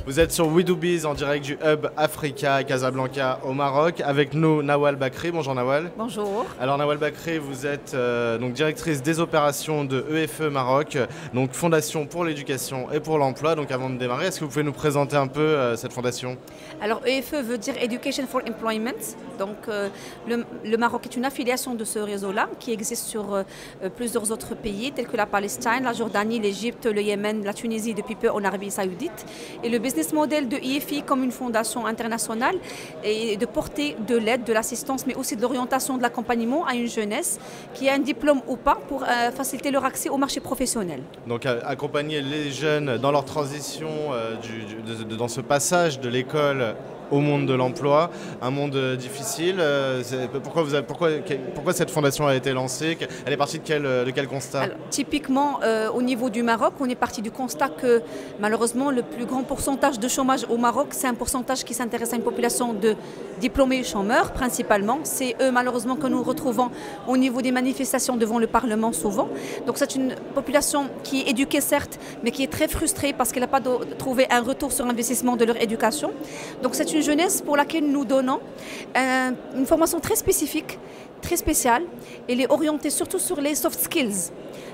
Vous êtes sur We Do Biz en direct du Hub Africa à Casablanca au Maroc. Avec nous, Nawal Bakri. Bonjour Nawal. Bonjour. Alors Nawal Bakri, vous êtes donc directrice des opérations de EFE Maroc, donc Fondation pour l'éducation et pour l'emploi. Donc avant de démarrer, est-ce que vous pouvez nous présenter un peu cette fondation? Alors EFE veut dire Education for Employment. Donc le Maroc est une affiliation de ce réseau-là qui existe sur plusieurs autres pays tels que la Palestine, la Jordanie, l'Égypte, le Yémen, la Tunisie, depuis peu en Arabie Saoudite. Et le business model de EFE comme une fondation internationale est de porter de l'aide, de l'assistance, mais aussi de l'orientation, de l'accompagnement à une jeunesse qui a un diplôme ou pas pour faciliter leur accès au marché professionnel. Donc accompagner les jeunes dans leur transition, dans ce passage de l'école au monde de l'emploi, un monde difficile. Pourquoi cette fondation a été lancée? Elle est partie de quel constat? Alors, typiquement, au niveau du Maroc, on est parti du constat que malheureusement, le plus grand pourcentage de chômage au Maroc, c'est un pourcentage qui s'intéresse à une population de diplômés chômeurs principalement. C'est eux malheureusement que nous retrouvons au niveau des manifestations devant le Parlement souvent. Donc c'est une population qui est éduquée certes, mais qui est très frustrée parce qu'elle n'a pas trouvé un retour sur investissement de leur éducation. Donc c'est une jeunesse pour laquelle nous donnons une formation très spécifique, très spéciale. Elle est orientée surtout sur les soft skills.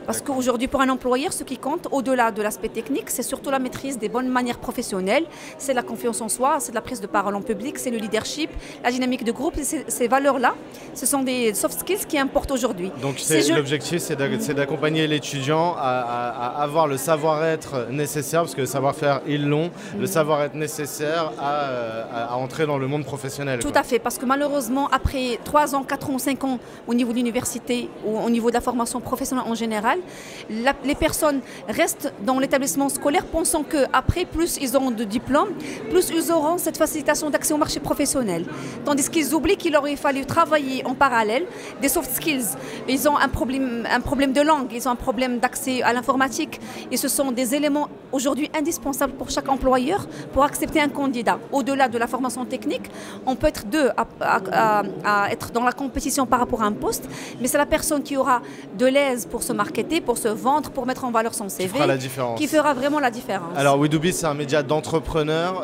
Parce qu'aujourd'hui, pour un employeur, ce qui compte, au-delà de l'aspect technique, c'est surtout la maîtrise des bonnes manières professionnelles, c'est la confiance en soi, c'est de la prise de parole en public, c'est le leadership, la dynamique de groupe. Ces valeurs-là, ce sont des soft skills qui importent aujourd'hui. Donc l'objectif, c'est d'accompagner l'étudiant à avoir le savoir-être nécessaire, parce que le savoir-faire, ils l'ont, le savoir-être nécessaire à entrer dans le monde professionnel. Tout à fait, parce que malheureusement, après 3 ans, 4 ans, 5 ans au niveau de l'université ou au niveau de la formation professionnelle en général, les personnes restent dans l'établissement scolaire pensant qu'après, plus ils auront de diplômes, plus ils auront cette facilitation d'accès au marché professionnel. Tandis qu'ils oublient qu'il aurait fallu travailler en parallèle des soft skills. Ils ont un problème de langue, ils ont un problème d'accès à l'informatique. Et ce sont des éléments aujourd'hui indispensables pour chaque employeur pour accepter un candidat. Au-delà de la formation technique, on peut être deux à être dans la compétition par rapport à un poste, mais c'est la personne qui aura de l'aise pour se marketer, pour se vendre, pour mettre en valeur son CV, qui fera vraiment la différence. Alors We Do Biz, c'est un média d'entrepreneurs.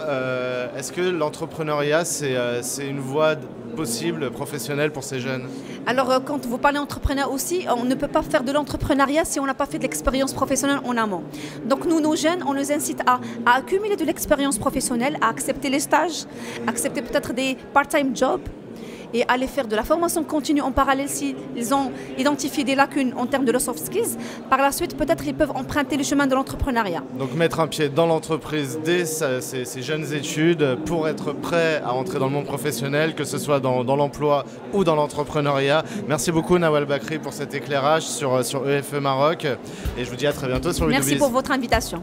Est-ce que l'entrepreneuriat, c'est une voie possible, professionnelle pour ces jeunes? Alors quand vous parlez entrepreneur aussi, on ne peut pas faire de l'entrepreneuriat si on n'a pas fait de l'expérience professionnelle en amont. Donc nous, nos jeunes, on les incite à accumuler de l'expérience professionnelle, à accepter les stages, accepter peut-être des part-time jobs, et aller faire de la formation continue en parallèle s'ils ont identifié des lacunes en termes de leurs soft skills. Par la suite, peut-être ils peuvent emprunter le chemin de l'entrepreneuriat. Donc mettre un pied dans l'entreprise dès ces jeunes études pour être prêt à entrer dans le monde professionnel, que ce soit dans l'emploi ou dans l'entrepreneuriat. Merci beaucoup Nawal Bakri pour cet éclairage sur EFE Maroc et je vous dis à très bientôt sur We Do Biz. Merci pour votre invitation.